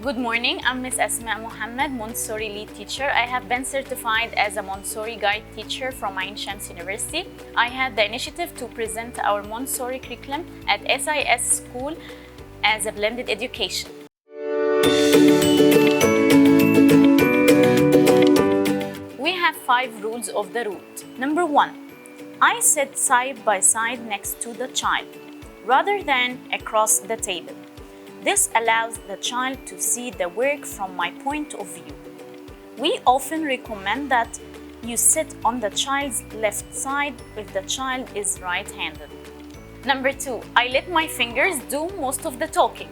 Good morning, I'm Ms. Asma Mohammed, Montessori lead teacher. I have been certified as a Montessori guide teacher from Ain Shams University. I had the initiative to present our Montessori curriculum at SIS school as a blended education. We have 5 rules of the route. Number 1, I sit side by side next to the child, rather than across the table. This allows the child to see the work from my point of view. We often recommend that you sit on the child's left side if the child is right-handed. Number 2, I let my fingers do most of the talking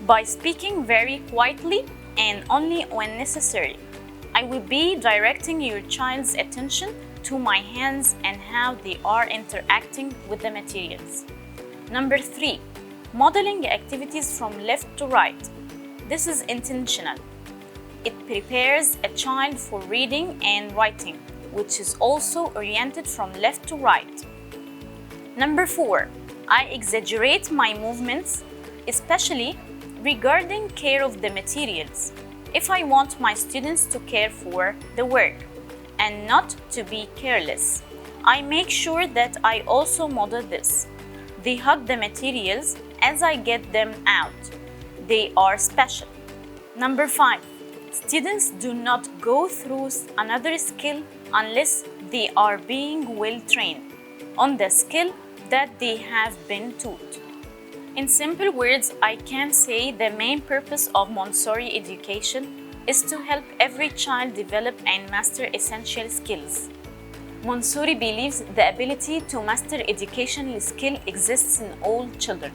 by speaking very quietly and only when necessary. I will be directing your child's attention to my hands and how they are interacting with the materials. Number 3, modeling activities from left to right. This is intentional. It prepares a child for reading and writing, which is also oriented from left to right. Number 4, I exaggerate my movements, especially regarding care of the materials. If I want my students to care for the work and not to be careless, I make sure that I also model this. They hug the materials as I get them out. They are special. Number 5, students do not go through another skill unless they are being well trained on the skill that they have been taught. In simple words, I can say the main purpose of Montessori education is to help every child develop and master essential skills. Montessori believes the ability to master educational skill exists in all children.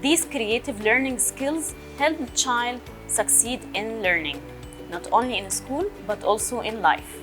These creative learning skills help the child succeed in learning, not only in school but also in life.